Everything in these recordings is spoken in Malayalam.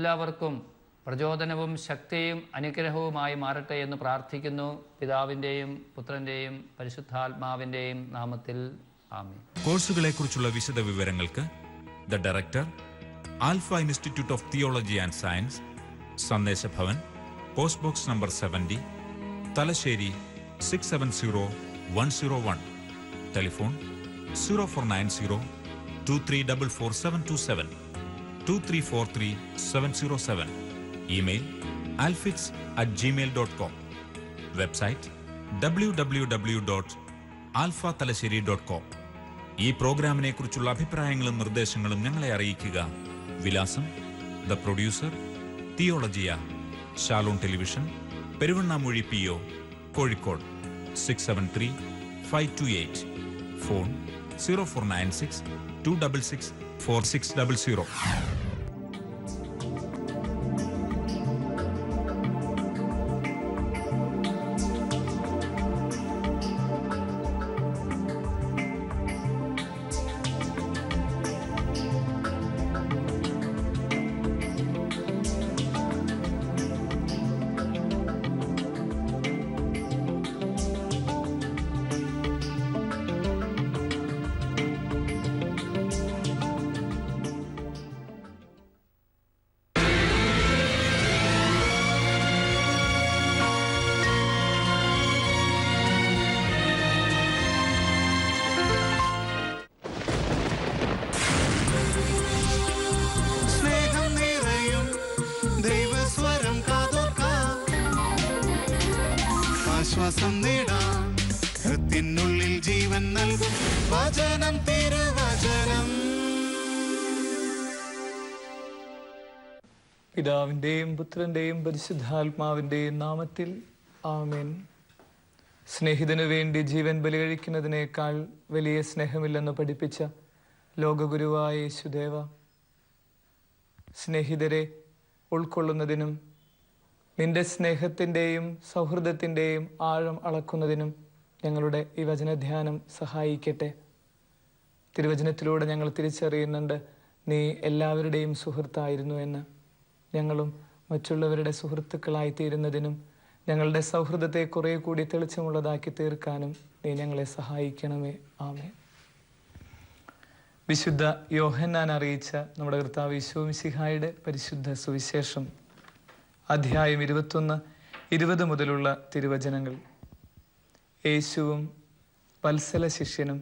എല്ലാവർക്കും പ്രചോദനവും ശക്തിയും അനുഗ്രഹവുമായി മാറട്ടെ എന്ന് പ്രാർത്ഥിക്കുന്നു. പിതാവിൻ്റെയും പുത്രൻ്റെയും പരിശുദ്ധാത്മാവിൻ്റെയും നാമത്തിൽ ആമേൻ. കോഴ്സുകളെക്കുറിച്ചുള്ള വിശദ വിവരങ്ങൾക്ക് the director, alpha institute of theology and science, Sandeshabhavan, post box number 70, Thalassery 670101. Telephone 0490 2344 2343 email alfix@gmail.com. Website www.alphathalassery.com. ഈ പ്രോഗ്രാമിനെ കുറിച്ചുള്ള അഭിപ്രായങ്ങളും നിർദ്ദേശങ്ങളും ഞങ്ങളെ അറിയിക്കുക. വിലാസം: the producer, Theologia, Shalom television, Peruvannamuzhi PO, Kozhikode 673-528. Phone 0496 266 4600. ആശ്വാസം നേടാം, ഹൃത്തിനുള്ളിൽ ജീവൻ നൽകും വചനം, തിരുവചനം. പിതാവിൻ്റെയും പുത്രൻ്റെയും പരിശുദ്ധാത്മാവിൻ്റെയും നാമത്തിൽ ആമേൻ. സ്നേഹിതനു വേണ്ടി ജീവൻ ബലികഴിക്കുന്നതിനേക്കാൾ വലിയ സ്നേഹമില്ലെന്ന് പഠിപ്പിച്ച ലോകഗുരുവായ യേശുദേവ, സ്നേഹിതരെ ഉൾക്കൊള്ളുന്നതിനും നിന്റെ സ്നേഹത്തിൻ്റെയും സൗഹൃദത്തിൻ്റെയും ആഴം അളക്കുന്നതിനും ഞങ്ങളുടെ ഈ വചനധ്യാനം സഹായിക്കട്ടെ. തിരുവചനത്തിലൂടെ ഞങ്ങൾ തിരിച്ചറിയുന്നുണ്ട് നീ എല്ലാവരുടെയും സുഹൃത്തായിരുന്നു എന്ന്. ഞങ്ങളും മറ്റുള്ളവരുടെ സുഹൃത്തുക്കളായിത്തീരുന്നതിനും ഞങ്ങളുടെ സൗഹൃദത്തെ കുറേ കൂടി തെളിച്ചമുള്ളതാക്കി തീർക്കാനും നീ ഞങ്ങളെ സഹായിക്കണമേ. ആമേൻ. വിശുദ്ധ യോഹന്നാൻ അറിയിച്ച നമ്മുടെ കർത്താവ് ഈശോ മിശിഹായുടെ പരിശുദ്ധ സുവിശേഷം, അധ്യായം 21-20 മുതലുള്ള തിരുവചനങ്ങൾ. യേശുവും വത്സല ശിഷ്യനും.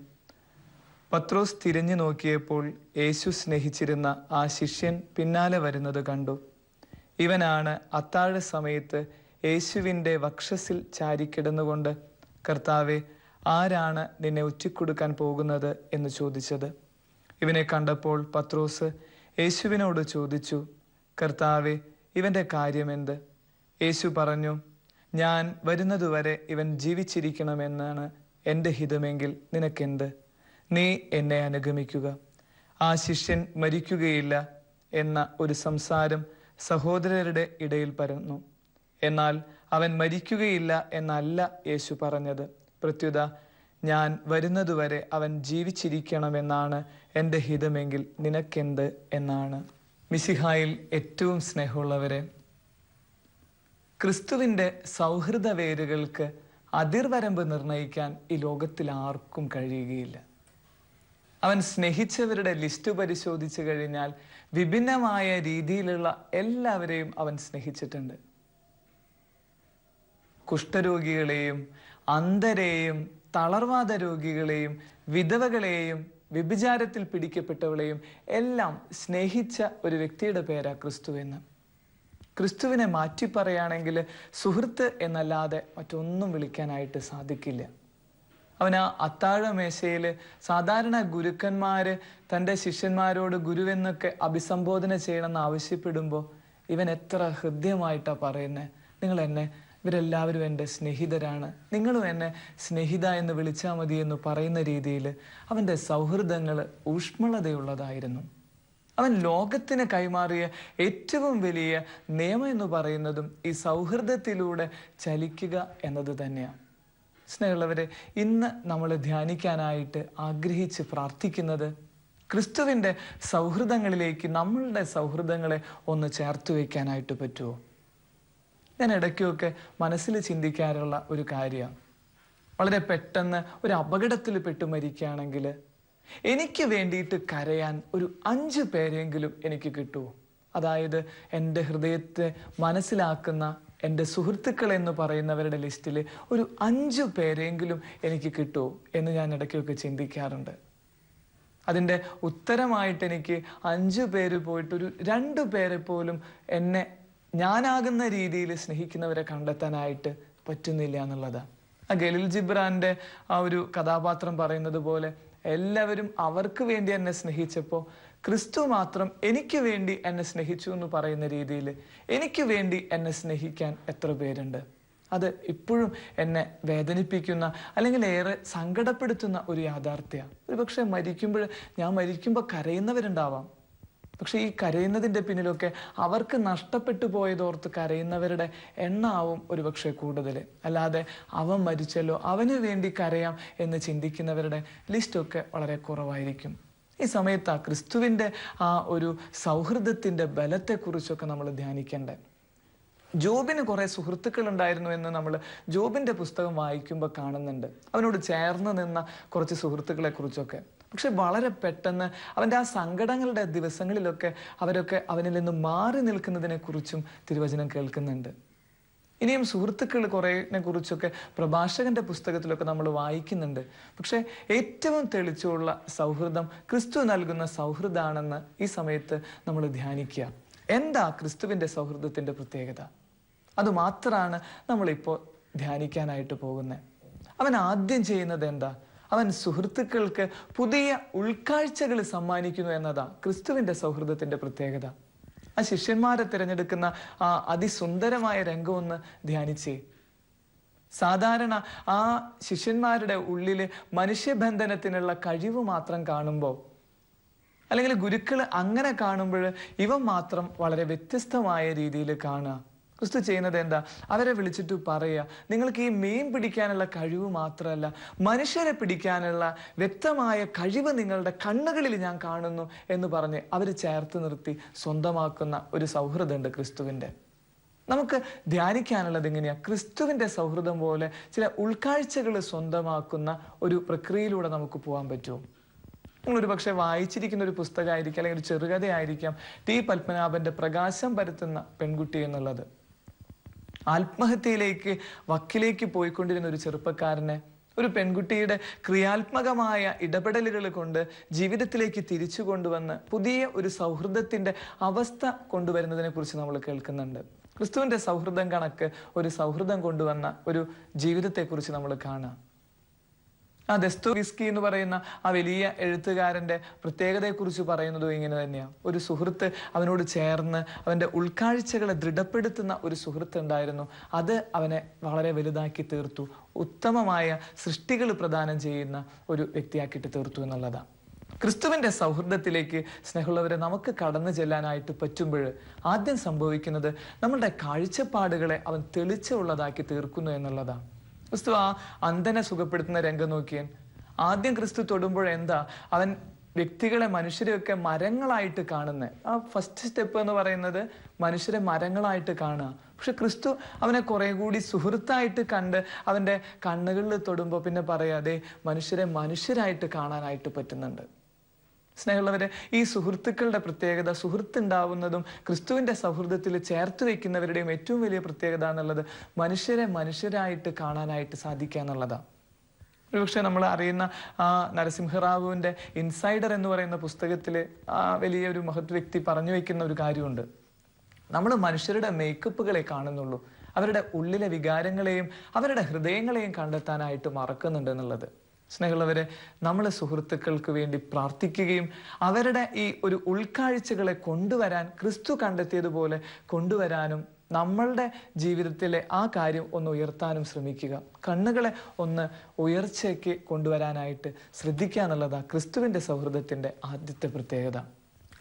പത്രോസ് തിരിഞ്ഞു നോക്കിയപ്പോൾ യേശു സ്നേഹിച്ചിരുന്ന ആ ശിഷ്യൻ പിന്നാലെ വരുന്നത് കണ്ടു. ഇവനാണ് അത്താഴ സമയത്ത് യേശുവിൻ്റെ വക്ഷസിൽ ചാരിക്കിടന്നുകൊണ്ട്, കർത്താവെ, ആരാണ് നിന്നെ ഒറ്റിക്കൊടുക്കാൻ പോകുന്നത് എന്ന് ചോദിച്ചത്. ഇവനെ കണ്ടപ്പോൾ പത്രോസ് യേശുവിനോട് ചോദിച്ചു, കർത്താവെ, ഇവൻ്റെ കാര്യമെന്ത്? യേശു പറഞ്ഞു, ഞാൻ വരുന്നതുവരെ ഇവൻ ജീവിച്ചിരിക്കണമെന്നാണ് എൻ്റെ ഹിതമെങ്കിൽ നിനക്കെന്ത്? നീ എന്നെ അനുഗമിക്കുക. ആ ശിഷ്യൻ മരിക്കുകയില്ല എന്ന ഒരു സംസാരം സഹോദരരുടെ ഇടയിൽ പരന്നു. എന്നാൽ അവൻ മരിക്കുകയില്ല എന്നല്ല യേശു പറഞ്ഞത്. പ്രത്യുത, ഞാൻ വരുന്നതുവരെ അവൻ ജീവിച്ചിരിക്കണമെന്നാണ് എൻ്റെ ഹിതമെങ്കിൽ നിനക്കെന്ത് എന്നാണ്. മിശിഹായിൽ ഏറ്റവും സ്നേഹമുള്ളവരെ, ക്രിസ്തുവിൻ്റെ സൗഹൃദ വേരുകൾക്ക് അതിർവരമ്പ് നിർണയിക്കാൻ ഈ ലോകത്തിൽ ആർക്കും കഴിയുകയില്ല. അവൻ സ്നേഹിച്ചവരുടെ ലിസ്റ്റ് പരിശോധിച്ചു കഴിഞ്ഞാൽ വിഭിന്നമായ രീതിയിലുള്ള എല്ലാവരെയും അവൻ സ്നേഹിച്ചിട്ടുണ്ട്. കുഷ്ഠരോഗികളെയും, അന്ധരെയും, തളർവാദ രോഗികളെയും, വിധവകളെയും, വ്യഭിചാരത്തിൽ പിടിക്കപ്പെട്ടവളെയും എല്ലാം സ്നേഹിച്ച ഒരു വ്യക്തിയുടെ പേരാ ക്രിസ്തു എന്ന്. ക്രിസ്തുവിനെ മാറ്റി പറയുകയാണെങ്കിൽ സുഹൃത്ത് എന്നല്ലാതെ മറ്റൊന്നും വിളിക്കാനായിട്ട് സാധിക്കില്ല. അവൻ ആ അത്താഴമേശയിൽ സാധാരണ ഗുരുക്കന്മാര് തൻ്റെ ശിഷ്യന്മാരോട് ഗുരുവെന്നൊക്കെ അഭിസംബോധന ചെയ്യണമെന്ന് ആവശ്യപ്പെടുമ്പോൾ ഇവൻ എത്ര ഹൃദ്യമായിട്ടാണ് പറയുന്നത്, ഇവരെല്ലാവരും എൻ്റെ സ്നേഹിതരാണ്, നിങ്ങളും എന്നെ സ്നേഹിത എന്ന് വിളിച്ചാൽ മതി എന്ന് പറയുന്ന രീതിയിൽ അവൻ്റെ സൗഹൃദങ്ങൾ ഊഷ്മളതയുള്ളതായിരുന്നു. അവൻ ലോകത്തിന് കൈമാറിയ ഏറ്റവും വലിയ നിയമം എന്ന് പറയുന്നതും ഈ സൗഹൃദത്തിലൂടെ ചലിക്കുക എന്നത് തന്നെയാണ്. സ്നേഹമുള്ളവരെ, ഇന്ന് നമ്മൾ ധ്യാനിക്കാനായിട്ട് ആഗ്രഹിച്ച് പ്രാർത്ഥിക്കുന്നത് ക്രിസ്തുവിൻ്റെ സൗഹൃദങ്ങളിലേക്ക് നമ്മളുടെ സൗഹൃദങ്ങളെ ഒന്ന് ചേർത്ത് വയ്ക്കാനായിട്ട് പറ്റുമോ? ഞാൻ ഇടയ്ക്കൊക്കെ മനസ്സിൽ ചിന്തിക്കാറുള്ള ഒരു കാര്യമാണ്, വളരെ പെട്ടെന്ന് ഒരു അപകടത്തിൽ പെട്ട് മരിക്കുകയാണെങ്കിൽ എനിക്ക് വേണ്ടിയിട്ട് കരയാൻ ഒരു 5 പേരെങ്കിലും എനിക്ക് കിട്ടുമോ? അതായത് എൻ്റെ ഹൃദയത്തെ മനസ്സിലാക്കുന്ന എൻ്റെ സുഹൃത്തുക്കൾ എന്ന് പറയുന്നവരുടെ ലിസ്റ്റിൽ ഒരു 5 പേരെങ്കിലും എനിക്ക് കിട്ടുമോ എന്ന് ഞാൻ ഇടയ്ക്കൊക്കെ ചിന്തിക്കാറുണ്ട്. അതിൻ്റെ ഉത്തരമായിട്ട് എനിക്ക് 5 പേര് പോയിട്ട് ഒരു 2 പേരെ പോലും എന്നെ ഞാനാകുന്ന രീതിയിൽ സ്നേഹിക്കുന്നവരെ കണ്ടെത്താനായിട്ട് പറ്റുന്നില്ല എന്നുള്ളതാണ്. ആ ഖലീൽ ജിബ്രാന്റെ ആ ഒരു കഥാപാത്രം പറയുന്നത് പോലെ എല്ലാവരും അവർക്ക് വേണ്ടി എന്നെ സ്നേഹിച്ചപ്പോൾ ക്രിസ്തു മാത്രം എനിക്ക് വേണ്ടി എന്നെ സ്നേഹിച്ചു എന്ന് പറയുന്ന രീതിയിൽ എനിക്ക് വേണ്ടി എന്നെ സ്നേഹിക്കാൻ എത്ര പേരുണ്ട്? അത് ഇപ്പോഴും എന്നെ വേദനിപ്പിക്കുന്ന അല്ലെങ്കിൽ ഏറെ സങ്കടപ്പെടുത്തുന്ന ഒരു യാഥാർത്ഥ്യമാണ്. ഒരു പക്ഷെ ഞാൻ മരിക്കുമ്പോൾ കരയുന്നവരുണ്ടാവാം. പക്ഷെ ഈ കരയുന്നതിൻ്റെ പിന്നിലൊക്കെ അവർക്ക് നഷ്ടപ്പെട്ടു പോയതോർത്ത് കരയുന്നവരുടെ എണ്ണാവും ഒരുപക്ഷെ കൂടുതൽ. അല്ലാതെ അവൻ മരിച്ചല്ലോ, അവന് വേണ്ടി കരയാം എന്ന് ചിന്തിക്കുന്നവരുടെ ലിസ്റ്റൊക്കെ വളരെ കുറവായിരിക്കും. ഈ സമയത്ത് ക്രിസ്തുവിൻ്റെ ആ ഒരു സൗഹൃദത്തിൻ്റെ ബലത്തെക്കുറിച്ചൊക്കെ നമ്മൾ ധ്യാനിക്കേണ്ടേ. ജോബിന് കുറെ സുഹൃത്തുക്കൾ ഉണ്ടായിരുന്നു എന്ന് നമ്മൾ ജോബിന്റെ പുസ്തകം വായിക്കുമ്പോൾ കാണുന്നുണ്ട്. അവനോട് ചേർന്ന് നിന്ന കുറച്ച് സുഹൃത്തുക്കളെ കുറിച്ചൊക്കെ. പക്ഷെ വളരെ പെട്ടെന്ന് അവൻ്റെ ആ സങ്കടങ്ങളുടെ ദിവസങ്ങളിലൊക്കെ അവരൊക്കെ അവനിൽ നിന്ന് മാറി നിൽക്കുന്നതിനെ കുറിച്ചും തിരുവചനം കേൾക്കുന്നുണ്ട്. ഇനിയും സുഹൃത്തുക്കൾ കുറേനെ കുറിച്ചൊക്കെ പ്രഭാഷകന്റെ പുസ്തകത്തിലൊക്കെ നമ്മൾ വായിക്കുന്നുണ്ട്. പക്ഷെ ഏറ്റവും തെളിച്ചുള്ള സൗഹൃദം ക്രിസ്തു നൽകുന്ന സൗഹൃദമാണെന്ന് ഈ സമയത്ത് നമ്മൾ ധ്യാനിക്കുക. എന്താ ക്രിസ്തുവിൻ്റെ സൗഹൃദത്തിൻ്റെ പ്രത്യേകത? അതുമാത്രമാണ് നമ്മളിപ്പോൾ ധ്യാനിക്കാനായിട്ട് പോകുന്നത്. അവൻ ആദ്യം ചെയ്യുന്നത് എന്താ? അവൻ സുഹൃത്തുക്കൾക്ക് പുതിയ ഉൾക്കാഴ്ചകൾ സമ്മാനിക്കുന്നു എന്നതാ ക്രിസ്തുവിൻ്റെ സൗഹൃദത്തിൻ്റെ പ്രത്യേകത. ആ ശിഷ്യന്മാരെ തിരഞ്ഞെടുക്കുന്ന ആ അതിസുന്ദരമായ രംഗം ഒന്ന് ധ്യാനിച്ചേ. സാധാരണ ആ ശിഷ്യന്മാരുടെ ഉള്ളിൽ മനുഷ്യബന്ധനത്തിനുള്ള കഴിവ് മാത്രം കാണുമ്പോൾ, അല്ലെങ്കിൽ ഗുരുക്കൾ അങ്ങനെ കാണുമ്പോൾ ഇവ മാത്രം വളരെ വ്യത്യസ്തമായ രീതിയിൽ കാണുക. ക്രിസ്തു ചെയ്യുന്നത് എന്താ? അവരെ വിളിച്ചിട്ട് പറയുക, നിങ്ങൾക്ക് ഈ മീൻ പിടിക്കാനുള്ള കഴിവ് മാത്രമല്ല, മനുഷ്യരെ പിടിക്കാനുള്ള വ്യക്തമായ കഴിവ് നിങ്ങളുടെ കണ്ണുകളിൽ ഞാൻ കാണുന്നു എന്ന് പറഞ്ഞ് അവർ ചേർത്ത് നിർത്തി സ്വന്തമാക്കുന്ന ഒരു സൗഹൃദമുണ്ട് ക്രിസ്തുവിൻ്റെ. നമുക്ക് ധ്യാനിക്കാനുള്ളത് എങ്ങനെയാ? ക്രിസ്തുവിൻ്റെ സൗഹൃദം പോലെ ചില ഉൾക്കാഴ്ചകൾ സ്വന്തമാക്കുന്ന ഒരു പ്രക്രിയയിലൂടെ നമുക്ക് പോകാൻ പറ്റുമോ? നിങ്ങളൊരു പക്ഷെ വായിച്ചിരിക്കുന്ന ഒരു പുസ്തകമായിരിക്കാം, അല്ലെങ്കിൽ ഒരു ചെറുകഥയായിരിക്കാം ടി പത്മനാഭന്റെ പ്രകാശം പരത്തുന്ന പെൺകുട്ടി എന്നുള്ളത്. ആത്മഹത്യയിലേക്ക് വക്കിലേക്ക് പോയിക്കൊണ്ടിരുന്ന ഒരു ചെറുപ്പക്കാരനെ ഒരു പെൺകുട്ടിയുടെ ക്രിയാത്മകമായ ഇടപെടലുകൾ കൊണ്ട് ജീവിതത്തിലേക്ക് തിരിച്ചു കൊണ്ടുവന്ന് പുതിയ ഒരു സൗഹൃദത്തിന്റെ അവസ്ഥ കൊണ്ടുവരുന്നതിനെ കുറിച്ച് നമ്മൾ കേൾക്കുന്നുണ്ട്. ക്രിസ്തുവിന്റെ സൗഹൃദം കണക്ക് ഒരു സൗഹൃദം കൊണ്ടുവന്ന ഒരു ജീവിതത്തെക്കുറിച്ച് നമ്മൾ കാണാം. ആ ദസ്തോവ്സ്കി എന്ന് പറയുന്ന ആ വലിയ എഴുത്തുകാരന്റെ പ്രത്യേകതയെക്കുറിച്ച് പറയുന്നതും ഇങ്ങനെ തന്നെയാണ്. ഒരു സുഹൃത്ത് അവനോട് ചേർന്ന് അവന്റെ ഉൾക്കാഴ്ചകളെ ദൃഢപ്പെടുത്തുന്ന ഒരു സുഹൃത്ത് ഉണ്ടായിരുന്നു. അത് അവനെ വളരെ വലുതാക്കി തീർത്തു, ഉത്തമമായ സൃഷ്ടികൾ പ്രദാനം ചെയ്യുന്ന ഒരു വ്യക്തിയാക്കിയിട്ട് തീർത്തു എന്നുള്ളതാണ്. ക്രിസ്തുവിന്റെ സൗഹൃദത്തിലേക്ക് സ്നേഹമുള്ളവരെ നമുക്ക് കടന്നു ചെല്ലാനായിട്ട് പറ്റുമ്പോൾ ആദ്യം സംഭവിക്കുന്നത് നമ്മളുടെ കാഴ്ചപ്പാടുകളെ അവൻ തെളിച്ചുള്ളതാക്കി തീർക്കുന്നു എന്നുള്ളതാണ്. ക്രിസ്തു ആ അന്ധനെ സുഖപ്പെടുത്തുന്ന രംഗം നോക്കിയാൽ ആദ്യം ക്രിസ്തു തൊടുമ്പോൾ എന്താ? അവൻ വ്യക്തികളെ, മനുഷ്യരെയൊക്കെ മരങ്ങളായിട്ട് കാണുന്നത്. ആ ഫസ്റ്റ് സ്റ്റെപ്പ് എന്ന് പറയുന്നത് മനുഷ്യരെ മരങ്ങളായിട്ട് കാണുക. പക്ഷെ ക്രിസ്തു അവനെ കുറെ കൂടി സുഹൃത്തായിട്ട് കണ്ട് അവൻ്റെ കണ്ണുകളിൽ തൊടുമ്പോൾ പിന്നെ പറയാതെ മനുഷ്യരെ മനുഷ്യരായിട്ട് കാണാനായിട്ട് പറ്റുന്നുണ്ട്. സ്നേഹമുള്ളവരെ, ഈ സുഹൃത്തുക്കളുടെ പ്രത്യേകത, സുഹൃത്തുണ്ടാവുന്നതും ക്രിസ്തുവിന്റെ സൗഹൃദത്തിൽ ചേർത്ത് വെക്കുന്നവരുടെയും ഏറ്റവും വലിയ പ്രത്യേകത എന്നുള്ളത് മനുഷ്യരെ മനുഷ്യരായിട്ട് കാണാനായിട്ട് സാധിക്കുക എന്നുള്ളതാണ്. ഒരുപക്ഷെ നമ്മൾ അറിയുന്ന ആ നരസിംഹറാവുവിന്റെ ഇൻസൈഡർ എന്ന് പറയുന്ന പുസ്തകത്തിൽ ആ വലിയൊരു മഹത് വ്യക്തി പറഞ്ഞു വെക്കുന്ന ഒരു കാര്യമുണ്ട്. നമ്മൾ മനുഷ്യരുടെ മേക്കപ്പുകളെ കാണുന്നുള്ളൂ, അവരുടെ ഉള്ളിലെ വികാരങ്ങളെയും അവരുടെ ഹൃദയങ്ങളെയും കണ്ടെത്താനായിട്ട് മറക്കുന്നുണ്ട് എന്നുള്ളത്. സ്നേഹമുള്ളവരെ, നമ്മൾ സുഹൃത്തുക്കൾക്ക് വേണ്ടി പ്രാർത്ഥിക്കുകയും അവരുടെ ഈ ഒരു ഉൾക്കാഴ്ചകളെ കൊണ്ടുവരാൻ ക്രിസ്തു കണ്ടെത്തിയതുപോലെ കൊണ്ടുവരാനും നമ്മളുടെ ജീവിതത്തിലെ ആ കാര്യം ഒന്ന് ഉയർത്താനും ശ്രമിക്കുക. കണ്ണുകളെ ഒന്ന് ഉയർച്ചയ്ക്ക് കൊണ്ടുവരാനായിട്ട് ശ്രദ്ധിക്കുക എന്നുള്ളതാണ് ക്രിസ്തുവിൻ്റെ സൗഹൃദത്തിൻ്റെ ആദ്യത്തെ പ്രത്യേകത.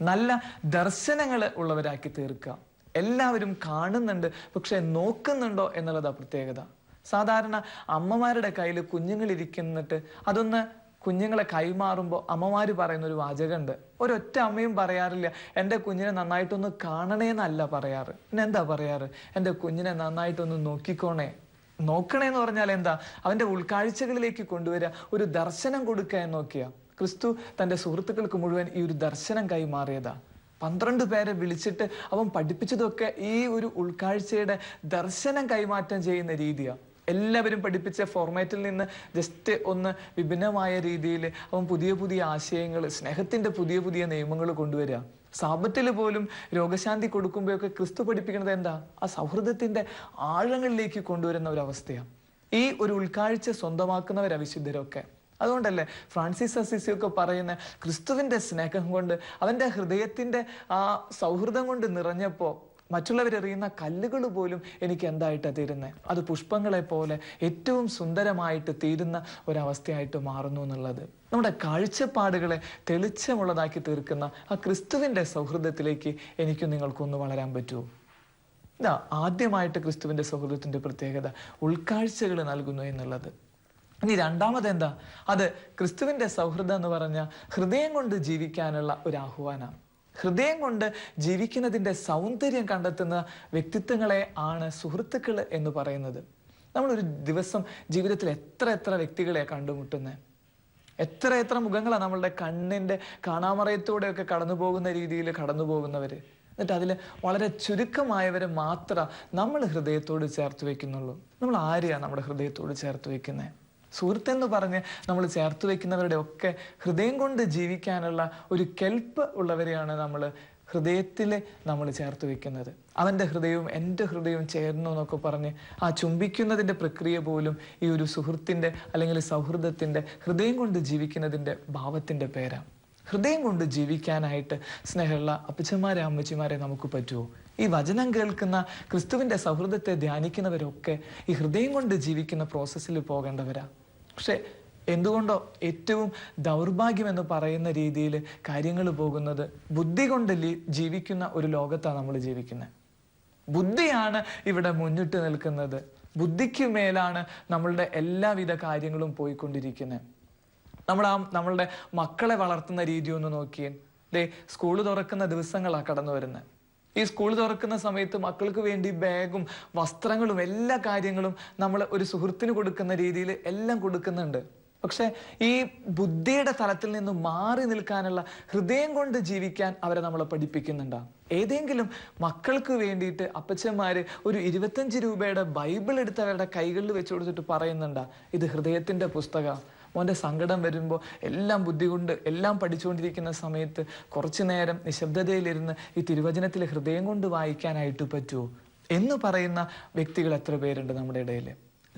നല്ല ദർശനങ്ങൾ ഉള്ളവരാക്കി തീർക്കുക. എല്ലാവരും കാണുന്നുണ്ട്, പക്ഷെ നോക്കുന്നുണ്ടോ എന്നുള്ളതാണ് പ്രത്യേകത. സാധാരണ അമ്മമാരുടെ കയ്യിൽ കുഞ്ഞുങ്ങൾ ഇരിക്കുന്നിട്ട് അതൊന്ന് കുഞ്ഞുങ്ങളെ കൈമാറുമ്പോൾ അമ്മമാർ പറയുന്ന ഒരു വാചകമുണ്ട്. ഒരൊറ്റ അമ്മയും പറയാറില്ല എൻ്റെ കുഞ്ഞിനെ നന്നായിട്ടൊന്ന് കാണണേന്നല്ല പറയാറ്. പിന്നെ എന്താ പറയാറ്? എൻ്റെ കുഞ്ഞിനെ നന്നായിട്ടൊന്ന് നോക്കണേന്ന് പറഞ്ഞാൽ എന്താ? അവൻ്റെ ഉൾക്കാഴ്ചകളിലേക്ക് കൊണ്ടുവരിക, ഒരു ദർശനം കൊടുക്കുക എന്ന് നോക്കിയ. ക്രിസ്തു തൻ്റെ സുഹൃത്തുക്കൾക്ക് മുഴുവൻ ഈ ഒരു ദർശനം കൈമാറിയതാ. 12 പേരെ വിളിച്ചിട്ട് അവൻ പഠിപ്പിച്ചതൊക്കെ ഈ ഒരു ഉൾക്കാഴ്ചയുടെ ദർശനം കൈമാറ്റം ചെയ്യുന്ന രീതിയാണ്. എല്ലാവരും പഠിപ്പിച്ച ഫോർമാറ്റിൽ നിന്ന് ജസ്റ്റ് ഒന്ന് വിഭിന്നമായ രീതിയിൽ അവൻ പുതിയ പുതിയ ആശയങ്ങൾ, സ്നേഹത്തിന്റെ പുതിയ പുതിയ നിയമങ്ങൾ കൊണ്ടുവരിക. സാബത്തിൽ പോലും രോഗശാന്തി കൊടുക്കുമ്പോഴൊക്കെ ക്രിസ്തു പഠിപ്പിക്കുന്നത് എന്താ? ആ സൗഹൃദത്തിന്റെ ആഴങ്ങളിലേക്ക് കൊണ്ടുവരുന്ന ഒരു അവസ്ഥയാണ്. ഈ ഒരു ഉൾക്കാഴ്ച സ്വന്തമാക്കുന്നവരാ വിശുദ്ധരൊക്കെ. അതുകൊണ്ടല്ലേ ഫ്രാൻസിസ് അസിസി ഒക്കെ പറയുന്ന ക്രിസ്തുവിന്റെ സ്നേഹം കൊണ്ട്, അവന്റെ ഹൃദയത്തിന്റെ ആ സൗഹൃദം കൊണ്ട് നിറഞ്ഞപ്പോ മറ്റുള്ളവരെറിയുന്ന കല്ലുകൾ പോലും എനിക്ക് എന്തായിട്ടാണ് തീരുന്നത്? അത് പുഷ്പങ്ങളെ പോലെ ഏറ്റവും സുന്ദരമായിട്ട് തീരുന്ന ഒരവസ്ഥയായിട്ട് മാറുന്നു എന്നുള്ളത്. നമ്മുടെ കാഴ്ചപ്പാടുകളെ തെളിച്ചമുള്ളതാക്കി തീർക്കുന്ന ആ ക്രിസ്തുവിന്റെ സൗഹൃദത്തിലേക്ക് എനിക്കും നിങ്ങൾക്കൊന്ന് വളരാൻ പറ്റുമോ? ഇതാ ആദ്യമായിട്ട് ക്രിസ്തുവിന്റെ സൗഹൃദത്തിന്റെ പ്രത്യേകത, ഉൾക്കാഴ്ചകൾ നൽകുന്നു എന്നുള്ളത്. ഇനി രണ്ടാമത് എന്താ? അത് ക്രിസ്തുവിന്റെ സൗഹൃദം എന്ന് പറഞ്ഞാൽ ഹൃദയം കൊണ്ട് ജീവിക്കാനുള്ള ഒരു ആഹ്വാനം. ഹൃദയം കൊണ്ട് ജീവിക്കുന്നതിൻ്റെ സൗന്ദര്യം കണ്ടെത്തുന്ന വ്യക്തിത്വങ്ങളെ ആണ് സുഹൃത്തുക്കൾ എന്ന് പറയുന്നത്. നമ്മളൊരു ദിവസം ജീവിതത്തിൽ എത്ര വ്യക്തികളെ കണ്ടുമുട്ടുന്നത്? എത്ര മുഖങ്ങളാണ് നമ്മളുടെ കണ്ണിൻ്റെ കാണാമറയത്തൂടെയൊക്കെ കടന്നു പോകുന്ന രീതിയിൽ കടന്നു പോകുന്നവര്. എന്നിട്ട് അതിൽ വളരെ ചുരുക്കമായവരെ മാത്രം നമ്മൾ ഹൃദയത്തോട് ചേർത്ത് വെക്കുന്നുള്ളൂ. നമ്മൾ ആരെയാണ് നമ്മുടെ ഹൃദയത്തോട് ചേർത്ത് വെക്കുന്നത്? സുഹൃത്തെന്ന് പറഞ്ഞ് നമ്മൾ ചേർത്ത് വെക്കുന്നവരുടെ ഒക്കെ ഹൃദയം കൊണ്ട് ജീവിക്കാനുള്ള ഒരു കെൽപ്പ് ഉള്ളവരെയാണ് നമ്മൾ ഹൃദയത്തിൽ നമ്മൾ ചേർത്ത് വെക്കുന്നത്. അവൻ്റെ ഹൃദയവും എൻ്റെ ഹൃദയവും ചേർന്നു എന്നൊക്കെ പറഞ്ഞ് ആ ചുംബിക്കുന്നതിൻ്റെ പ്രക്രിയ പോലും ഈ ഒരു സുഹൃത്തിൻ്റെ അല്ലെങ്കിൽ സൗഹൃദത്തിൻ്റെ ഹൃദയം കൊണ്ട് ജീവിക്കുന്നതിൻ്റെ ഭാവത്തിൻ്റെ പേരാണ്. ഹൃദയം കൊണ്ട് ജീവിക്കാനായിട്ട് സ്നേഹമുള്ള അപ്പച്ചന്മാരെ അമ്മച്ചിമാരെ നമുക്ക് പറ്റുമോ? ഈ വചനം കേൾക്കുന്ന ക്രിസ്തുവിൻ്റെ സൗഹൃദത്തെ ധ്യാനിക്കുന്നവരൊക്കെ ഈ ഹൃദയം കൊണ്ട് ജീവിക്കുന്ന പ്രോസസ്സിൽ പോകേണ്ടവരാ. പക്ഷെ എന്തുകൊണ്ടോ ഏറ്റവും ദൗർഭാഗ്യം എന്ന് പറയുന്ന രീതിയിൽ കാര്യങ്ങൾ പോകുന്നത് ബുദ്ധി കൊണ്ട് ജീവിക്കുന്ന ഒരു ലോകത്താണ് നമ്മൾ ജീവിക്കുന്നത്. ബുദ്ധിയാണ് ഇവിടെ മുന്നിട്ട് നിൽക്കുന്നത്. ബുദ്ധിക്ക് മേലാണ് നമ്മളുടെ എല്ലാവിധ കാര്യങ്ങളും പോയിക്കൊണ്ടിരിക്കുന്നത്. നമ്മളുടെ മക്കളെ വളർത്തുന്ന രീതി ഒന്ന് നോക്കിയേ. സ്കൂൾ തുറക്കുന്ന ദിവസങ്ങളാണ് കടന്നു വരുന്നത്. ഈ സ്കൂൾ തുറക്കുന്ന സമയത്ത് മക്കൾക്ക് വേണ്ടി ബാഗും വസ്ത്രങ്ങളും എല്ലാ കാര്യങ്ങളും നമ്മൾ ഒരു സുഹൃത്തിന് കൊടുക്കുന്ന രീതിയിൽ എല്ലാം കൊടുക്കുന്നുണ്ട്. പക്ഷെ ഈ ബുദ്ധിയുടെ തലത്തിൽ നിന്ന് മാറി നിൽക്കാനുള്ള ഹൃദയം കൊണ്ട് ജീവിക്കാൻ അവരെ നമ്മളെ പഠിപ്പിക്കുന്നുണ്ടോ? ഏതെങ്കിലും മക്കൾക്ക് വേണ്ടിയിട്ട് അപ്പച്ചന്മാര് ഒരു 25 രൂപയുടെ ബൈബിൾ എടുത്ത് അവരുടെ കൈകളിൽ വെച്ച് കൊടുത്തിട്ട് പറയുന്നുണ്ടാ, ഇത് ഹൃദയത്തിന്റെ പുസ്തകം, മോൻ്റെ സങ്കടം വരുമ്പോൾ എല്ലാം ബുദ്ധി കൊണ്ട് എല്ലാം പഠിച്ചുകൊണ്ടിരിക്കുന്ന സമയത്ത് കുറച്ചു നേരം നിശബ്ദതയിലിരുന്ന് ഈ തിരുവചനത്തിൽ ഹൃദയം കൊണ്ട് വായിക്കാനായിട്ട് പറ്റുമോ എന്ന് പറയുന്ന വ്യക്തികൾ എത്ര പേരുണ്ട് നമ്മുടെ ഇടയിൽ?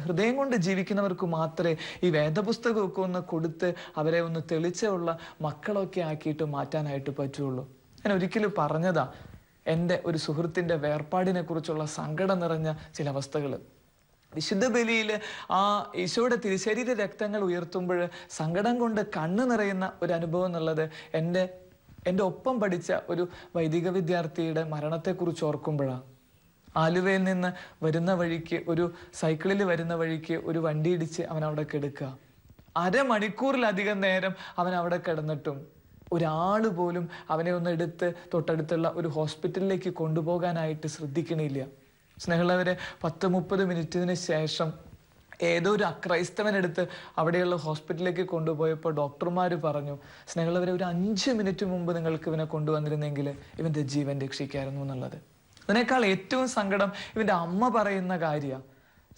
ഹൃദയം കൊണ്ട് ജീവിക്കുന്നവർക്ക് മാത്രമേ ഈ വേദപുസ്തകമൊക്കെ ഒന്ന് കൊടുത്ത് അവരെ ഒന്ന് തെളിച്ചുള്ള മക്കളൊക്കെ ആക്കിയിട്ട് മാറ്റാനായിട്ട് പറ്റുള്ളൂ. ഞാൻ ഒരിക്കലും പറഞ്ഞതാ എൻ്റെ ഒരു സുഹൃത്തിൻ്റെ വേർപാടിനെ കുറിച്ചുള്ള സങ്കടം നിറഞ്ഞ ചില അവസ്ഥകൾ. വിശുദ്ധ ബലിയിൽ ആ ഈശോയുടെ തിരുശരീര രക്തങ്ങൾ ഉയർത്തുമ്പോൾ സങ്കടം കൊണ്ട് കണ്ണ് നിറയുന്ന ഒരു അനുഭവം എന്നുള്ളത് എൻ്റെ ഒപ്പം പഠിച്ച ഒരു വൈദിക വിദ്യാർത്ഥിയുടെ മരണത്തെക്കുറിച്ച് ഓർക്കുമ്പോഴാണ്. ആലുവയിൽ നിന്ന് വരുന്ന വഴിക്ക് ഒരു സൈക്കിളിൽ വരുന്ന വഴിക്ക് ഒരു വണ്ടി ഇടിച്ച് അവൻ അവിടെ കിടക്കുക. 1/2 മണിക്കൂറിലധികം നേരം അവൻ അവിടെ കിടന്നിട്ടും ഒരാൾ പോലും അവനെ ഒന്ന് എടുത്ത് തൊട്ടടുത്തുള്ള ഒരു ഹോസ്പിറ്റലിലേക്ക് കൊണ്ടുപോകാനായിട്ട് ശ്രദ്ധിക്കണില്ല. സ്നേഹമുള്ളവരെ 10-30 മിനിറ്റിന് ശേഷം ഏതോ ഒരു അക്രൈസ്തവനെടുത്ത് അവിടെയുള്ള ഹോസ്പിറ്റലിലേക്ക് കൊണ്ടുപോയപ്പോൾ ഡോക്ടർമാർ പറഞ്ഞു, സ്നേഹമുള്ളവരെ, ഒരു 5 മിനിറ്റ് മുമ്പ് നിങ്ങൾക്ക് ഇവനെ കൊണ്ടുവന്നിരുന്നെങ്കിൽ ഇവൻ്റെ ജീവൻ രക്ഷിക്കായിരുന്നു എന്നുള്ളത്. അതിനേക്കാൾ ഏറ്റവും സങ്കടം ഇവൻ്റെ അമ്മ പറയുന്ന കാര്യമാണ്.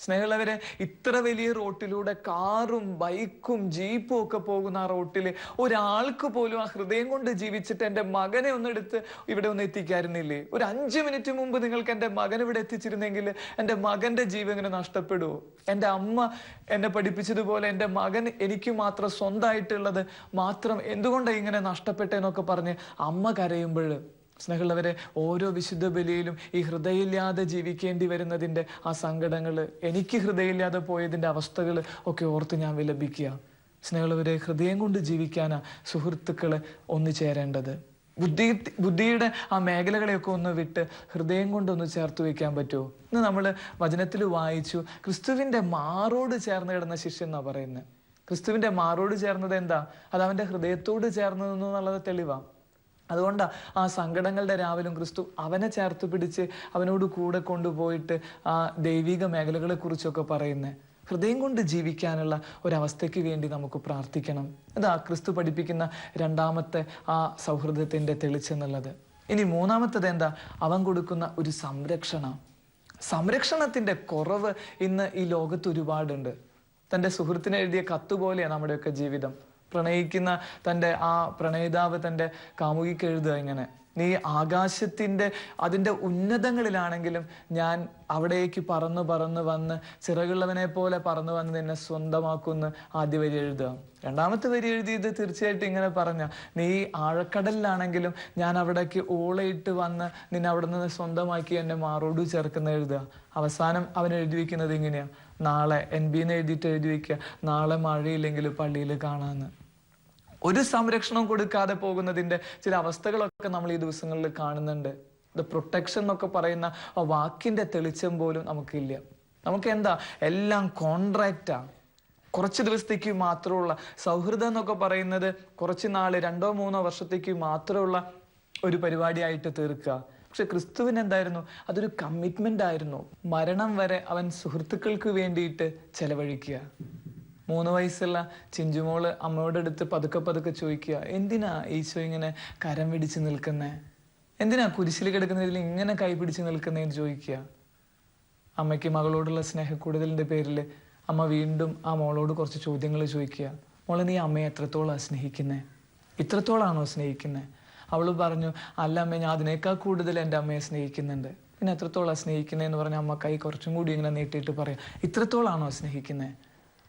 സ്നേഹമുള്ളവരെ, ഇത്ര വലിയ റോട്ടിലൂടെ കാറും ബൈക്കും ജീപ്പും ഒക്കെ പോകുന്ന ആ റോട്ടിൽ ഒരാൾക്ക് പോലും ആ ഹൃദയം കൊണ്ട് ജീവിച്ചിട്ട് എൻ്റെ മകനെ ഒന്നെടുത്ത് ഇവിടെ ഒന്ന് എത്തിക്കായിരുന്നില്ലേ? ഒരു 5 മിനിറ്റ് മുമ്പ് നിങ്ങൾക്ക് എൻ്റെ മകൻ ഇവിടെ എത്തിച്ചിരുന്നെങ്കിൽ എൻ്റെ മകൻ്റെ ജീവൻ ഇങ്ങനെ നഷ്ടപ്പെടുമോ? എൻ്റെ അമ്മ എന്നെ പഠിപ്പിച്ചതുപോലെ എൻ്റെ മകൻ എനിക്ക് മാത്രം സ്വന്തമായിട്ടുള്ളത് മാത്രം എന്തുകൊണ്ടാണ് ഇങ്ങനെ നഷ്ടപ്പെട്ടെന്നൊക്കെ പറഞ്ഞ് അമ്മ കരയുമ്പോൾ, സ്നേഹമുള്ളവരെ, ഓരോ വിശുദ്ധ ബലിയിലും ഈ ഹൃദയമില്ലാതെ ജീവിക്കേണ്ടി വരുന്നതിൻ്റെ ആ സങ്കടങ്ങൾ, എനിക്ക് ഹൃദയമില്ലാതെ പോയതിൻ്റെ അവസ്ഥകൾ ഒക്കെ ഓർത്ത് ഞാൻ വിലപിക്കുക. സ്നേഹമുള്ളവരെ, ഹൃദയം കൊണ്ട് ജീവിക്കാനാ സുഹൃത്തുക്കളെ ഒന്നു ചേരേണ്ടത്. ബുദ്ധിയുടെ ആ മേഖലകളെയൊക്കെ ഒന്ന് വിട്ട് ഹൃദയം കൊണ്ടൊന്ന് ചേർത്ത് വയ്ക്കാൻ പറ്റുമോ? ഇന്ന് നമ്മൾ വചനത്തിൽ വായിച്ചു, ക്രിസ്തുവിൻ്റെ മാറോട് ചേർന്ന് കിടന്ന ശിഷ്യൻ എന്നാ പറയുന്നത്. ക്രിസ്തുവിന്റെ മാറോട് ചേർന്നത് എന്താ? അത് അവന്റെ ഹൃദയത്തോട് ചേർന്ന് നിന്നു എന്നുള്ളത് തെളിവാണ്. അതുകൊണ്ടാണ് ആ സങ്കടങ്ങളുടെ രാവിലും ക്രിസ്തു അവനെ ചേർത്ത് പിടിച്ച് അവനോട് കൂടെ കൊണ്ടുപോയിട്ട് ആ ദൈവിക മേഖലകളെ കുറിച്ചൊക്കെ പറയുന്നത്. ഹൃദയം കൊണ്ട് ജീവിക്കാനുള്ള ഒരവസ്ഥയ്ക്ക് വേണ്ടി നമുക്ക് പ്രാർത്ഥിക്കണം. അതാ ക്രിസ്തു പഠിപ്പിക്കുന്ന രണ്ടാമത്തെ ആ സൗഹൃദത്തിന്റെ തെളിച്ചെന്നുള്ളത്. ഇനി മൂന്നാമത്തത് എന്താ? അവൻ കൊടുക്കുന്ന ഒരു സംരക്ഷണത്തിന്റെ കുറവ് ഇന്ന് ഈ ലോകത്ത് ഒരുപാടുണ്ട്. തൻ്റെ സുഹൃത്തിന് എഴുതിയ കത്ത് പോലെയാണ് നമ്മുടെയൊക്കെ ജീവിതം. പ്രണയിക്കുന്ന തൻ്റെ ആ പ്രണയിതാവ് തൻ്റെ കാമുകിക്ക് എഴുതുക ഇങ്ങനെ: നീ ആകാശത്തിൻ്റെ അതിൻ്റെ ഉന്നതങ്ങളിലാണെങ്കിലും ഞാൻ അവിടേക്ക് പറന്ന് വന്ന് ചിറകുള്ളവനെ പോലെ പറന്ന് വന്ന് നിന്നെ സ്വന്തമാക്കുമെന്ന് ആദ്യ വരി എഴുതുക. രണ്ടാമത്തെ വരി എഴുതിയത് തീർച്ചയായിട്ടും ഇങ്ങനെ പറഞ്ഞ: നീ ആഴക്കടലിലാണെങ്കിലും ഞാൻ അവിടേക്ക് ഓളയിട്ട് വന്ന് നിന്നെ അവിടെ നിന്ന് സ്വന്തമാക്കി എന്നെ മാറോട് ചേർക്കുന്ന എഴുതുക. അവസാനം അവൻ എഴുതി വെക്കുന്നത് ഇങ്ങനെയാ: നാളെ NB-ന്ന് എഴുതിയിട്ട് എഴുതി വെക്കുക, നാളെ മഴയില്ലെങ്കിൽ പള്ളിയിൽ കാണാന്ന്. ഒരു സംരക്ഷണം കൊടുക്കാതെ പോകുന്നതിന്റെ ചില അവസ്ഥകളൊക്കെ നമ്മൾ ഈ ദിവസങ്ങളിൽ കാണുന്നുണ്ട്. ദ പ്രൊട്ടക്ഷൻ എന്നൊക്കെ പറയുന്ന ആ വാക്കിന്റെ തെളിച്ചം പോലും നമുക്കില്ല. നമുക്ക് എന്താ, എല്ലാം കോൺട്രാക്റ്റാ. കുറച്ച് ദിവസത്തേക്ക് മാത്രമുള്ള സൗഹൃദം എന്നൊക്കെ പറയുന്നത് കുറച്ച് നാള് 2-3 വർഷത്തേക്ക് മാത്രമുള്ള ഒരു പരിപാടിയായിട്ട് തീർക്കുക. പക്ഷെ ക്രിസ്തുവിന് എന്തായിരുന്നു? അതൊരു കമ്മിറ്റ്മെന്റ് ആയിരുന്നു. മരണം വരെ അവൻ സുഹൃത്തുക്കൾക്ക് വേണ്ടിയിട്ട് ചെലവഴിക്കുക. 3 വയസ്സുള്ള ചിഞ്ചുമോള് അമ്മയോട് അടുത്ത് പതുക്കെ ചോദിക്കുക: എന്തിനാ ഈശോ ഇങ്ങനെ കരം പിടിച്ച് നിൽക്കുന്നേ? എന്തിനാ കുരിശിൽ കിടക്കുന്നതിൽ ഇങ്ങനെ കൈ പിടിച്ച് നിൽക്കുന്നതെന്ന് ചോദിക്കുക. അമ്മയ്ക്ക് മകളോടുള്ള സ്നേഹക്കൂടുതലിന്റെ പേരിൽ അമ്മ വീണ്ടും ആ മോളോട് കുറച്ച് ചോദ്യങ്ങൾ ചോദിക്കുക. മോളെ, നീ അമ്മയെ എത്രത്തോളം സ്നേഹിക്കുന്നേ? ഇത്രത്തോളാണോ സ്നേഹിക്കുന്നേ? അവള് പറഞ്ഞു: അല്ല അമ്മ, ഞാൻ അതിനേക്കാൾ കൂടുതൽ എൻ്റെ അമ്മയെ സ്നേഹിക്കുന്നുണ്ട്. പിന്നെ എത്രത്തോളം സ്നേഹിക്കുന്നതെന്ന് പറഞ്ഞ അമ്മ കൈ കുറച്ചും കൂടി ഇങ്ങനെ നീട്ടിയിട്ട് പറയാം: ഇത്രത്തോളാണോ സ്നേഹിക്കുന്നേ?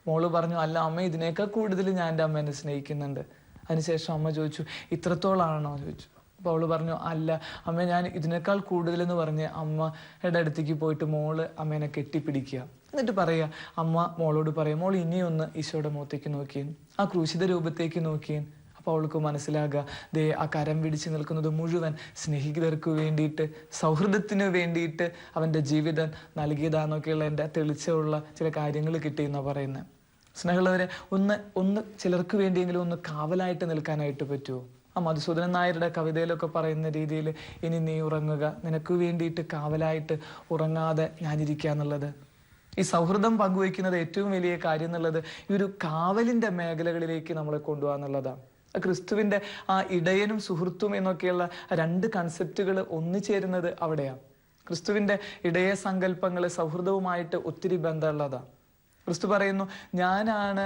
മോള് പറഞ്ഞു: അല്ല അമ്മ, ഇതിനേക്കാൾ കൂടുതൽ ഞാൻ എൻ്റെ അമ്മേനെ സ്നേഹിക്കുന്നുണ്ട്. അതിനുശേഷം അമ്മ ചോദിച്ചു: ഇത്രത്തോളാണോ ചോദിച്ചു. അപ്പോൾ അവള് പറഞ്ഞു: അല്ല അമ്മ, ഞാൻ ഇതിനേക്കാൾ കൂടുതലെന്ന് പറഞ്ഞ് അമ്മയുടെ അടുത്തേക്ക് പോയിട്ട് മോള് അമ്മേനെ കെട്ടിപ്പിടിക്കുക. എന്നിട്ട് പറയുക, അമ്മ മോളോട് പറയും: മോൾ ഇനിയൊന്ന് ഈശോയുടെ മുഖത്തേക്ക് നോക്കിയേൻ, ആ ക്രൂശിത രൂപത്തേക്ക് നോക്കിയേൻ. അപ്പോൾ അവൾക്ക് മനസ്സിലാകുക, ദേ ആ കരം പിടിച്ച് നിൽക്കുന്നത് മുഴുവൻ സ്നേഹിതർക്ക് വേണ്ടിയിട്ട്, സൗഹൃദത്തിന് വേണ്ടിയിട്ട് അവൻ്റെ ജീവിതം നൽകിയതാന്നൊക്കെയുള്ള എൻ്റെ തെളിച്ചമുള്ള ചില കാര്യങ്ങൾ കിട്ടിയെന്നാണ് പറയുന്നത്. സ്നേഹമുള്ളവരെ, ഒന്ന് ചിലർക്ക് വേണ്ടിയെങ്കിലും ഒന്ന് കാവലായിട്ട് നിൽക്കാനായിട്ട് പറ്റുമോ? ആ മധുസൂദനൻ നായരുടെ കവിതയിലൊക്കെ പറയുന്ന രീതിയിൽ, ഇനി നീ ഉറങ്ങുക, നിനക്ക് വേണ്ടിയിട്ട് കാവലായിട്ട് ഉറങ്ങാതെ ഞാനിരിക്കുക എന്നുള്ളത്. ഈ സൗഹൃദം പങ്കുവയ്ക്കുന്നത് ഏറ്റവും വലിയ കാര്യം എന്നുള്ളത് ഈ ഒരു കാവലിന്റെ മേഖലകളിലേക്ക് നമ്മളെ കൊണ്ടുപോകാന്നുള്ളതാണ്. ക്രിസ്തുവിന്റെ ആ ഇടയനും സുഹൃത്തും എന്നൊക്കെയുള്ള 2 കൺസെപ്റ്റുകൾ ഒന്നുചേരുന്നത് അവിടെയാണ്. ക്രിസ്തുവിന്റെ ഇടയ സങ്കല്പങ്ങൾ സൗഹൃദവുമായിട്ട് ഒത്തിരി ബന്ധമുള്ളതാണ്. ക്രിസ്തു പറയുന്നു, ഞാനാണ്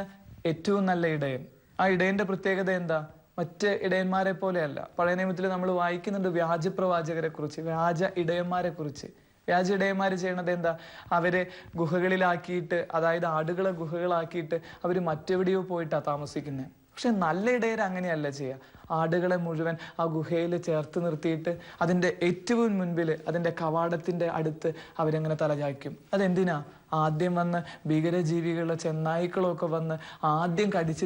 ഏറ്റവും നല്ല ഇടയൻ. ആ ഇടയന്റെ പ്രത്യേകത എന്താ? മറ്റ് ഇടയന്മാരെ പോലെയല്ല. പഴയ നിയമത്തിൽ നമ്മൾ വായിക്കുന്നുണ്ട് വ്യാജ പ്രവാചകരെ കുറിച്ച്, വ്യാജ ഇടയന്മാരെ കുറിച്ച്. വ്യാജ ഇടയന്മാർ ചെയ്യണത് എന്താ? അവരെ ഗുഹകളിലാക്കിയിട്ട്, അതായത് ആടുകളെ ഗുഹകളാക്കിയിട്ട് അവർ മറ്റെവിടെയോ പോയിട്ടാണ് താമസിക്കുന്നത്. പക്ഷെ നല്ല ഇടയർ അങ്ങനെയല്ല ചെയ്യുക. ആടുകളെ മുഴുവൻ ആ ഗുഹയിൽ ചേർത്ത് നിർത്തിയിട്ട് അതിൻ്റെ ഏറ്റവും മുൻപിൽ, അതിൻ്റെ കവാടത്തിൻ്റെ അടുത്ത് അവരങ്ങനെ തലചായ്ക്കും. അതെന്തിനാ? ആദ്യം വന്ന് ഭീകരജീവികളോ ചെന്നായ്ക്കളോ ഒക്കെ വന്ന് ആദ്യം കടിച്ചു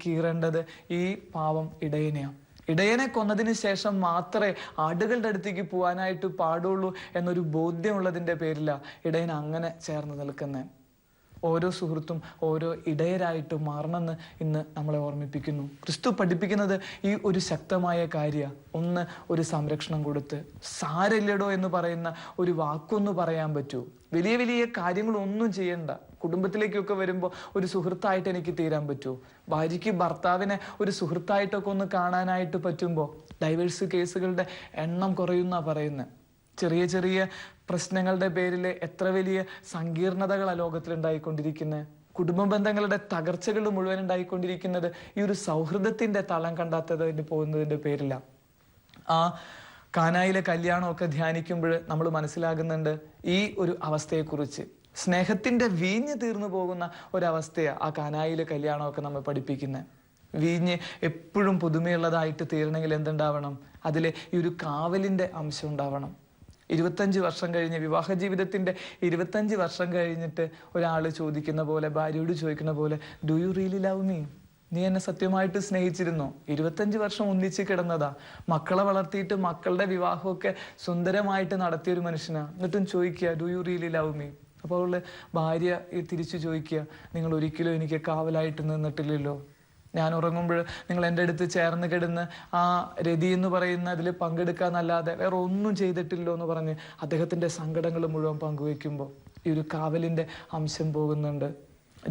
കീറേണ്ടത് ഈ പാവം ഇടയനെയാണ്. ഇടയനെ കൊന്നതിന് ശേഷം മാത്രമേ ആടുകളുടെ അടുത്തേക്ക് പോകാനായിട്ട് പാടുള്ളൂ എന്നൊരു ബോധ്യമുള്ളതിൻ്റെ പേരിലാണ് ഇടയൻ അങ്ങനെ ചേർന്ന് നിൽക്കുന്നത്. ഓരോ സുഹൃത്തും ഓരോ ഇടയരായിട്ട് മാറണമെന്ന് ഇന്ന് നമ്മളെ ഓർമ്മിപ്പിക്കുന്നു. ക്രിസ്തു പഠിപ്പിക്കുന്നത് ഈ ഒരു ശക്തമായ കാര്യമാണ്. ഒന്ന്, ഒരു സംരക്ഷണം കൊടുത്ത്, സാരമില്ലടോ എന്ന് പറയുന്ന ഒരു വാക്കൊന്ന് പറയാൻ പറ്റൂ. വലിയ വലിയ കാര്യങ്ങളൊന്നും ചെയ്യണ്ട. കുടുംബത്തിലേക്കൊക്കെ വരുമ്പോൾ ഒരു സുഹൃത്തായിട്ട് എനിക്ക് തീരാൻ പറ്റുമോ? ഭാര്യയ്ക്ക് ഭർത്താവിനെ ഒരു സുഹൃത്തായിട്ടൊക്കെ ഒന്ന് കാണാനായിട്ട് പറ്റുമ്പോൾ ഡൈവേഴ്സ് കേസുകളുടെ എണ്ണം കുറയുന്നാ പറയുന്നത്. ചെറിയ ചെറിയ പ്രശ്നങ്ങളുടെ പേരിൽ എത്ര വലിയ സങ്കീർണതകളാണ് ലോകത്തിൽ ഉണ്ടായിക്കൊണ്ടിരിക്കുന്നത്. കുടുംബ ബന്ധങ്ങളുടെ തകർച്ചകൾ മുഴുവൻ ഉണ്ടായിക്കൊണ്ടിരിക്കുന്നത് ഈ ഒരു സൗഹൃദത്തിന്റെ തളം കണ്ടാത്തതിന് പോകുന്നതിന്റെ പേരില്ല. ആ കാനായിലെ കല്യാണമൊക്കെ ധ്യാനിക്കുമ്പോൾ നമ്മൾ മനസ്സിലാകുന്നുണ്ട് ഈ ഒരു അവസ്ഥയെക്കുറിച്ച്. സ്നേഹത്തിന്റെ വീഞ്ഞ് തീർന്നു പോകുന്ന ഒരവസ്ഥയാണ് ആ കാനായിലെ കല്യാണമൊക്കെ നമ്മൾ പഠിപ്പിക്കുന്നത്. വീഞ്ഞ് എപ്പോഴും പുതുമയുള്ളതായിട്ട് തീരണമെങ്കിൽ എന്തുണ്ടാവണം? അതിൽ ഈ ഒരു കാവലിന്റെ അംശം ഉണ്ടാവണം. 25 വർഷം കഴിഞ്ഞ്, വിവാഹ ജീവിതത്തിന്റെ 25 വർഷം കഴിഞ്ഞിട്ട് ഒരാൾ ചോദിക്കുന്ന പോലെ, ഭാര്യയോട് ചോദിക്കുന്ന പോലെ, do you really love me? നീ എന്നെ സത്യമായിട്ട് സ്നേഹിച്ചിരുന്നോ? 25 വർഷം ഒന്നിച്ച് കിടന്നതാ, മക്കളെ വളർത്തിയിട്ട് മക്കളുടെ വിവാഹമൊക്കെ സുന്ദരമായിട്ട് നടത്തിയൊരു മനുഷ്യനാ. എന്നിട്ടും ചോദിക്കുക, do you really love me? അപ്പോൾ ഭാര്യ തിരിച്ചു ചോദിക്കുക, നിങ്ങൾ ഒരിക്കലും എനിക്ക് കാവലായിട്ട് നിന്നിട്ടില്ലല്ലോ. ഞാൻ ഉറങ്ങുമ്പോൾ നിങ്ങൾ എൻ്റെ അടുത്ത് ചേർന്ന് കിടന്ന് ആ രതി എന്ന് പറയുന്ന അതിൽ പങ്കെടുക്കാന്നല്ലാതെ വേറെ ഒന്നും ചെയ്തിട്ടില്ലോ എന്ന് പറഞ്ഞ് അദ്ദേഹത്തിൻ്റെ സങ്കടങ്ങൾ മുഴുവൻ പങ്കുവെക്കുമ്പോൾ ഈ ഒരു കാവലിൻ്റെ അംശം പോകുന്നുണ്ട്.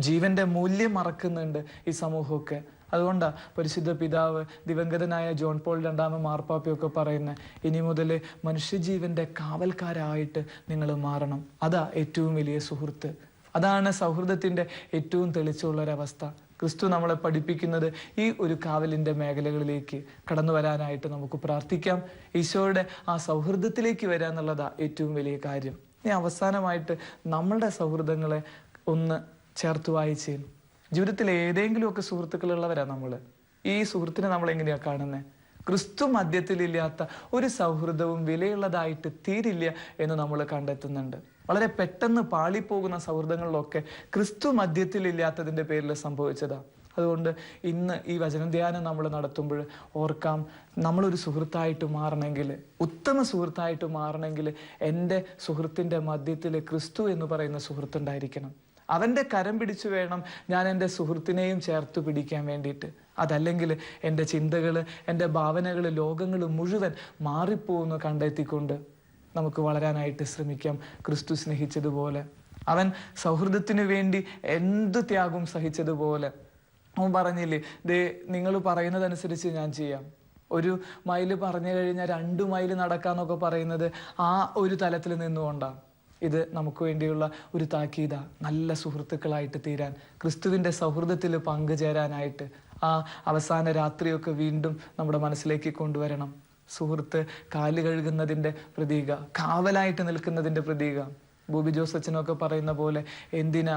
ജീവന്റെ മൂല്യം മറക്കുന്നുണ്ട് ഈ സമൂഹമൊക്കെ. അതുകൊണ്ടാണ് പരിശുദ്ധ പിതാവ് ദിവംഗതനായ ജോൺ പോൾ II മാർപ്പാപ്പയൊക്കെ പറയുന്നത്, ഇനി മുതൽ മനുഷ്യജീവന്റെ കാവൽക്കാരായിട്ട് നിങ്ങൾ മാറണം. അതാ ഏറ്റവും വലിയ സുഹൃത്ത്. അതാണ് സൗഹൃദത്തിന്റെ ഏറ്റവും തെളിച്ചുള്ളൊരവസ്ഥ. ക്രിസ്തു നമ്മളെ പഠിപ്പിക്കുന്നത് ഈ ഒരു കാവലിന്റെ മേഖലകളിലേക്ക് കടന്നു വരാനായിട്ട് നമുക്ക് പ്രാർത്ഥിക്കാം. ഈശോയുടെ ആ സൗഹൃദത്തിലേക്ക് വരിക എന്നുള്ളതാ ഏറ്റവും വലിയ കാര്യം. ഇനി അവസാനമായിട്ട് നമ്മളുടെ സൗഹൃദങ്ങളെ ഒന്ന് ചേർത്ത് വായിച്ച് ജീവിതത്തിൽ ഏതെങ്കിലുമൊക്കെ സുഹൃത്തുക്കളുള്ളവരാണ് നമ്മൾ. ഈ സുഹൃത്തിനെ നമ്മൾ എങ്ങനെയാ കാണുന്നത്? ക്രിസ്തു മധ്യത്തിലില്ലാത്ത ഒരു സൗഹൃദവും വിലയുള്ളതായിട്ട് തീരില്ല എന്ന് നമ്മൾ കണ്ടെത്തുന്നുണ്ട്. വളരെ പെട്ടെന്ന് പാളിപ്പോകുന്ന സൗഹൃദങ്ങളിലൊക്കെ ക്രിസ്തു മധ്യത്തിലില്ലാത്തതിൻ്റെ പേരിൽ സംഭവിച്ചതാണ്. അതുകൊണ്ട് ഇന്ന് ഈ വചനധ്യാനം നമ്മൾ നടത്തുമ്പോൾ ഓർക്കാം, നമ്മളൊരു സുഹൃത്തായിട്ട് മാറണമെങ്കിൽ, ഉത്തമ സുഹൃത്തായിട്ട് മാറണമെങ്കിൽ എൻ്റെ സുഹൃത്തിൻ്റെ മധ്യത്തിൽ ക്രിസ്തു എന്ന് പറയുന്ന സുഹൃത്തുണ്ടായിരിക്കണം. അവൻ്റെ കരം പിടിച്ചു വേണം ഞാൻ എൻ്റെ സുഹൃത്തിനെയും ചേർത്ത് പിടിക്കാൻ വേണ്ടിയിട്ട്. അതല്ലെങ്കിൽ എൻ്റെ ചിന്തകൾ, എൻ്റെ ഭാവനകൾ, ലോകങ്ങൾ മുഴുവൻ മാറിപ്പോകുന്നു കണ്ടെത്തിക്കൊണ്ട് നമുക്ക് വളരാനായിട്ട് ശ്രമിക്കാം. ക്രിസ്തു സ്നേഹിച്ചതുപോലെ, അവൻ സൗഹൃദത്തിനു വേണ്ടി എന്ത് ത്യാഗം സഹിച്ചതുപോലെ അവൻ പറഞ്ഞില്ലേ, ദേ നിങ്ങൾ പറയുന്നതനുസരിച്ച് ഞാൻ ചെയ്യാം. 1 മൈൽ പറഞ്ഞു കഴിഞ്ഞാൽ 2 മൈൽ നടക്കാന്നൊക്കെ പറയുന്നത് ആ ഒരു തലത്തിൽ നിന്നുകൊണ്ടാണ്. ഇത് നമുക്ക് വേണ്ടിയുള്ള ഒരു താക്കീത. നല്ല സുഹൃത്തുക്കളായിട്ട് തീരാൻ, ക്രിസ്തുവിൻ്റെ സൗഹൃദത്തിൽ പങ്കുചേരാനായിട്ട് ആ അവസാന രാത്രിയൊക്കെ വീണ്ടും നമ്മുടെ മനസ്സിലേക്ക് കൊണ്ടുവരണം. സുഹൃത്ത് കാല് കഴുകുന്നതിൻ്റെ പ്രതീക, കാവലായിട്ട് നിൽക്കുന്നതിൻ്റെ പ്രതീക. ബോബി ജോസ് അച്ഛനൊക്കെ പറയുന്ന പോലെ, എന്തിനാ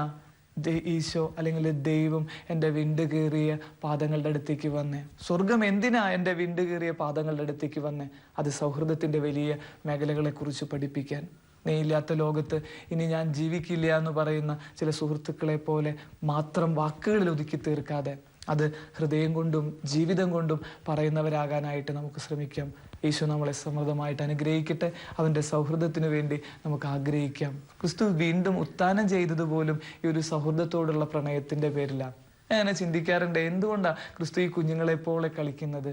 ഈശോ അല്ലെങ്കിൽ ദൈവം എൻ്റെ വിണ്ടുകീറിയ പാദങ്ങളുടെ അടുത്തേക്ക് വന്നേ? സ്വർഗം എന്തിനാ എൻ്റെ വിണ്ടുകീറിയ പാദങ്ങളുടെ അടുത്തേക്ക് വന്നേ? അത് സൗഹൃദത്തിൻ്റെ വലിയ മേഖലകളെക്കുറിച്ച് പഠിപ്പിക്കാൻ. നീ ഇല്ലാത്ത ലോകത്ത് ഇനി ഞാൻ ജീവിക്കില്ല എന്ന് പറയുന്ന ചില സുഹൃത്തുക്കളെ പോലെ മാത്രം വാക്കുകളിൽ ഒതുക്കി തീർക്കാതെ അത് ഹൃദയം കൊണ്ടും ജീവിതം കൊണ്ടും പറയുന്നവരാകാനായിട്ട് നമുക്ക് ശ്രമിക്കാം. ഈശോ നമ്മളെ സമൃദ്ധമായിട്ട് അനുഗ്രഹിക്കട്ടെ. അവൻ്റെ സൗഹൃദത്തിനു വേണ്ടി നമുക്ക് ആഗ്രഹിക്കാം. ക്രിസ്തു വീണ്ടും ഉത്ഥാനം ചെയ്തതുപോലും ഈ ഒരു സൗഹൃദത്തോടുള്ള പ്രണയത്തിൻ്റെ പേരിലാണ്. ഞാൻ ചിന്തിക്കാറുണ്ട്, എന്തുകൊണ്ടാണ് ക്രിസ്തു ഈ കുഞ്ഞുങ്ങളെ പോലെ കളിക്കുന്നത്?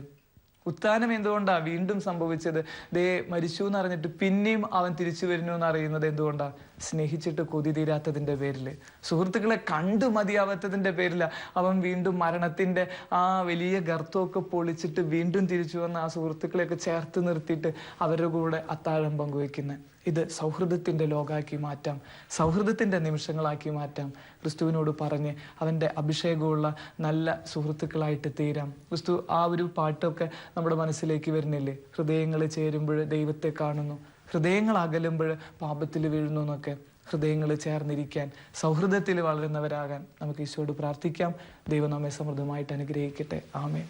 ഉത്ഥാനം എന്തുകൊണ്ടാണ് വീണ്ടും സംഭവിച്ചത്? ദേ മരിച്ചു എന്ന് അറിഞ്ഞിട്ട് പിന്നെയും അവൻ തിരിച്ചു വരുന്നു എന്ന് അറിയുന്നത് എന്തുകൊണ്ടാണ്? സ്നേഹിച്ചിട്ട് കൊതി തീരാത്തതിൻ്റെ പേരിൽ, സുഹൃത്തുക്കളെ കണ്ടു മതിയാവാത്തതിൻ്റെ പേരിൽ അവൻ വീണ്ടും മരണത്തിൻ്റെ ആ വലിയ ഗർത്തമൊക്കെ പൊളിച്ചിട്ട് വീണ്ടും തിരിച്ചു വന്ന ആ സുഹൃത്തുക്കളെയൊക്കെ ചേർത്ത് നിർത്തിയിട്ട് അവരുടെ കൂടെ അത്താഴം പങ്കുവെക്കുന്നത്. ഇത് സൗഹൃദത്തിൻ്റെ ലോകമാക്കി മാറ്റാം, സൗഹൃദത്തിൻ്റെ നിമിഷങ്ങളാക്കി മാറ്റാം. ക്രിസ്തുവിനോട് പറഞ്ഞ് അവൻ്റെ അഭിഷേകമുള്ള നല്ല സുഹൃത്തുക്കളായിട്ട് തീരാം. ക്രിസ്തു ആ ഒരു പാട്ടൊക്കെ നമ്മുടെ മനസ്സിലേക്ക് വരുന്നില്ലേ? ഹൃദയങ്ങൾ ചേരുമ്പോൾ ദൈവത്തെ കാണുന്നു, ഹൃദയങ്ങൾ അകലുമ്പോൾ പാപത്തിൽ വീഴുന്നു എന്നൊക്കെ. ഹൃദയങ്ങൾ ചേർന്നിരിക്കാൻ, സൗഹൃദത്തിൽ വളരുന്നവരാകാൻ നമുക്ക് ഈശോയോട് പ്രാർത്ഥിക്കാം. ദൈവം നമ്മെ സമൃദ്ധമായിട്ട് അനുഗ്രഹിക്കട്ടെ. ആമേൻ.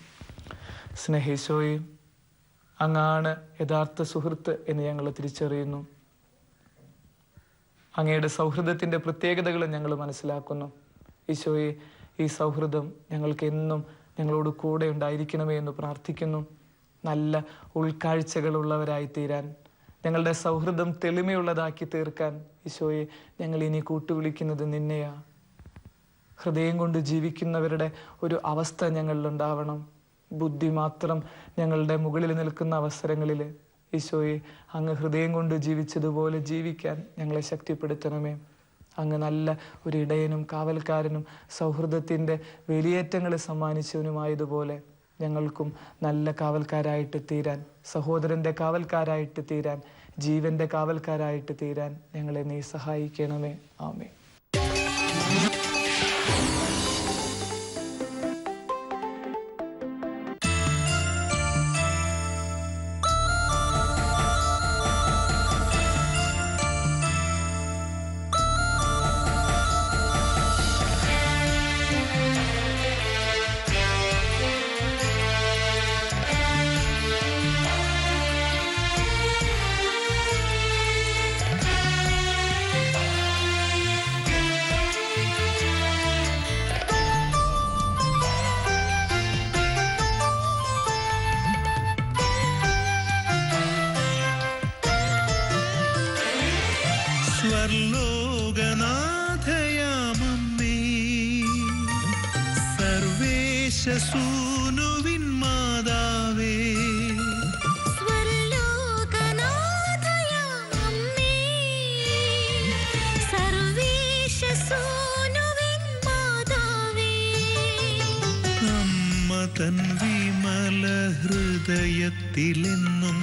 സ്നേഹീശോയെ, അങ്ങാണ് യഥാർത്ഥ സുഹൃത്ത് എന്ന് ഞങ്ങൾ തിരിച്ചറിയുന്നു. അങ്ങയുടെ സൗഹൃദത്തിൻ്റെ പ്രത്യേകതകൾ ഞങ്ങൾ മനസ്സിലാക്കുന്നു. ഈശോയെ, ഈ സൗഹൃദം ഞങ്ങൾക്ക് എന്നും ഞങ്ങളോട് കൂടെ ഉണ്ടായിരിക്കണമേ എന്ന് പ്രാർത്ഥിക്കുന്നു. നല്ല ഉൾക്കാഴ്ചകളുള്ളവരായി തീരാൻ, ഞങ്ങളുടെ സൗഹൃദം തെളിമയുള്ളതാക്കി തീർക്കാൻ ഈശോയെ ഞങ്ങൾ ഇനി കൂട്ടുവിളിക്കുന്നത് നിന്നെയാ. ഹൃദയം കൊണ്ട് ജീവിക്കുന്നവരുടെ ഒരു അവസ്ഥ ഞങ്ങളിലുണ്ടാവണം. ബുദ്ധി മാത്രം ഞങ്ങളുടെ മുകളിൽ നിൽക്കുന്ന അവസരങ്ങളിൽ ഈശോയെ അങ്ങ് ഹൃദയം കൊണ്ട് ജീവിച്ചതുപോലെ ജീവിക്കാൻ ഞങ്ങളെ ശക്തിപ്പെടുത്തണമേ. അങ്ങ് നല്ല ഒരു ഇടയനും കാവൽക്കാരനും സൗഹൃദത്തിൻ്റെ വേലിയേറ്റങ്ങൾ സമ്മാനിച്ചവനുമായതുപോലെ ഞങ്ങൾക്കും നല്ല കാവൽക്കാരായിട്ട് തീരാൻ, സഹോദരൻ്റെ കാവൽക്കാരായിട്ട് തീരാൻ, ജീവൻ്റെ കാവൽക്കാരായിട്ട് തീരാൻ ഞങ്ങളെ നീ സഹായിക്കണമേ. ആമേൻ. സ്വർലോകനാ സർവേശസൂനുവിൻ മാതാവേ, തൻ വിമല ഹൃദയത്തിലെന്നും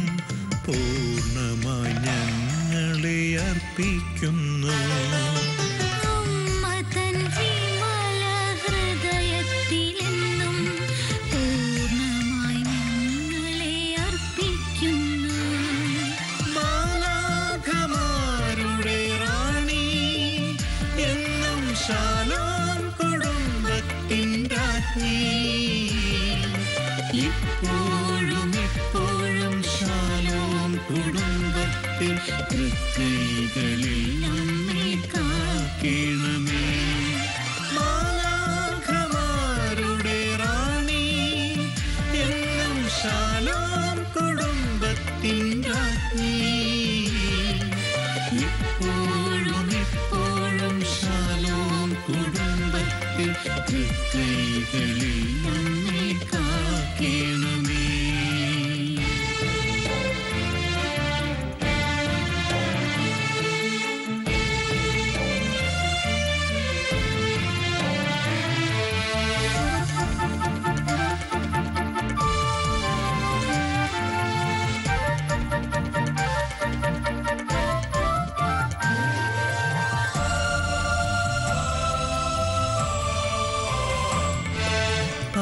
പൂർണ്ണമായി ഞങ്ങളെ അർപ്പിക്കുന്നു. മാലാഖമാരുടെ റാണി, എന്നും ശാലോം കുടുംബത്തിൻ രാജ്ഞി, ഇപ്പോഴും എപ്പോഴും ശാലോം കുടുംബത്തിൽ തൃക്കൈകളിൽ നമ്മെ കാക്കേണമേ. മാലാഖമാരുടെ റാണി, എന്നും ശാലോം കുടുംബത്തിൻ രാജ്ഞി, ഇപ്പോഴും എപ്പോഴും ശാലോം കുടുംബത്തിൽ തൃക്കൈകളിൽ നമ്മെ കാക്കേണമേ.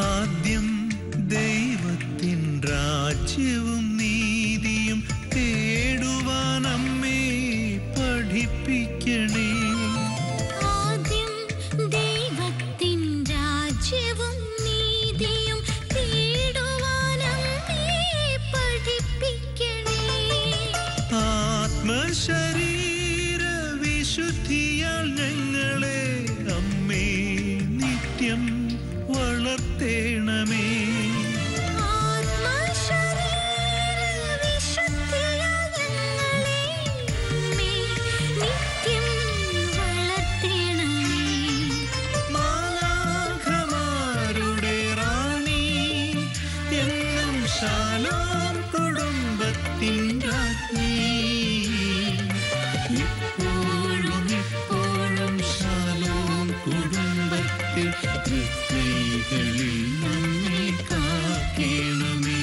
ആദ്യം ദൈവത്തിൻ രാജ്യവും നീതിയും തേടുവാൻ അമ്മേ പഠിപ്പിക്കണേ. ആദ്യം ദൈവത്തിൻ രാജ്യവും നീതിയും തേടുവാൻ അമ്മേ പഠിപ്പിക്കണേ. ആത്മശരീര വിശുദ്ധിയാൽ ഞങ്ങളെ അമ്മേ നിത്യം വളർത്തേണമേ. മാലാഖമാരുടെ റാണി, എന്നും ശാലോം കുടുംബത്തിൻ രാജ്ഞി, ഇപ്പോഴും എപ്പോഴും ശാലോം കുടുംബത്തിൽ തൃക്കൈകളിൽ നമ്മെ കാക്കേണമേ.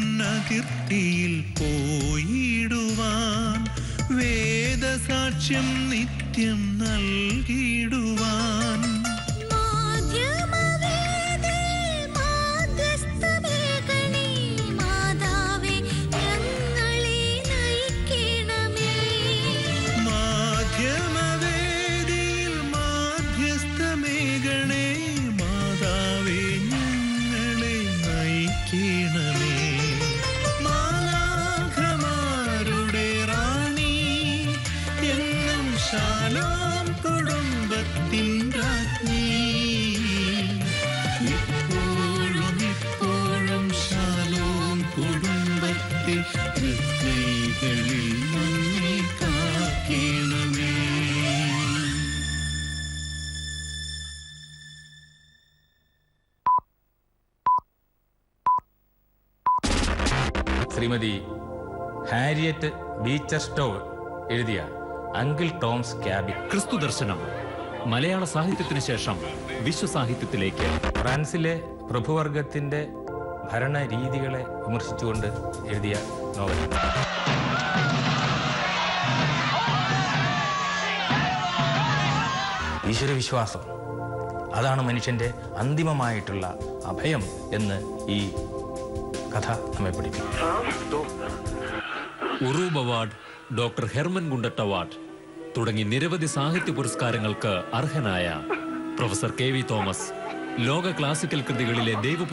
ലോകത്തിനതിർത്തിയിൽ പോയിടുവാൻ വേദസാക്ഷ്യം നിത്യം നൽകിടുവാൻ. മാധ്യമവേദിയിൽ മാധ്യസ്ഥമേകണേ, മാതാവേ ഞങ്ങളെ നയിക്കണമേ. മാലാഖമാരുടെ റാണി, എന്നും ശാലോം കുടുംബത്തിൻ രാജ്ഞി, ഇപ്പോഴും എപ്പോഴും ശാലോം കുടുംബത്തിൽ തൃക്കൈകളിൽ നമ്മെ കാക്കേണമേ. ശ്രീമതി ഹാരിയറ്റ് ബീച്ചർസ്റ്റോവ് എഴുതിയ അങ്കിൾ ടോംസ് ക്യാബിൻ. ക്രിസ്തു ദർശനം മലയാള സാഹിത്യത്തിന് ശേഷം വിശ്വസാഹിത്യത്തിലേക്ക്. ഫ്രാൻസിലെ പ്രഭുവർഗത്തിന്റെ ഭരണരീതികളെ വിമർശിച്ചുകൊണ്ട് എഴുതിയ നോവൽ. ഈശ്വരവിശ്വാസം, അതാണ് മനുഷ്യന്റെ അന്തിമമായിട്ടുള്ള അഭയം എന്ന് ഈ കഥ നമ്മെ പഠിപ്പിക്കും. Uroob award doctor Hermann Gundert award തുടങ്ങി നിരവധി സാഹിത്യ പുരസ്കാരങ്ങൾക്ക് അർഹനായ പ്രൊഫസർ കെ വി തോമസ് ലോക ക്ലാസിക്കൽ കൃതികളിലെ ദൈവ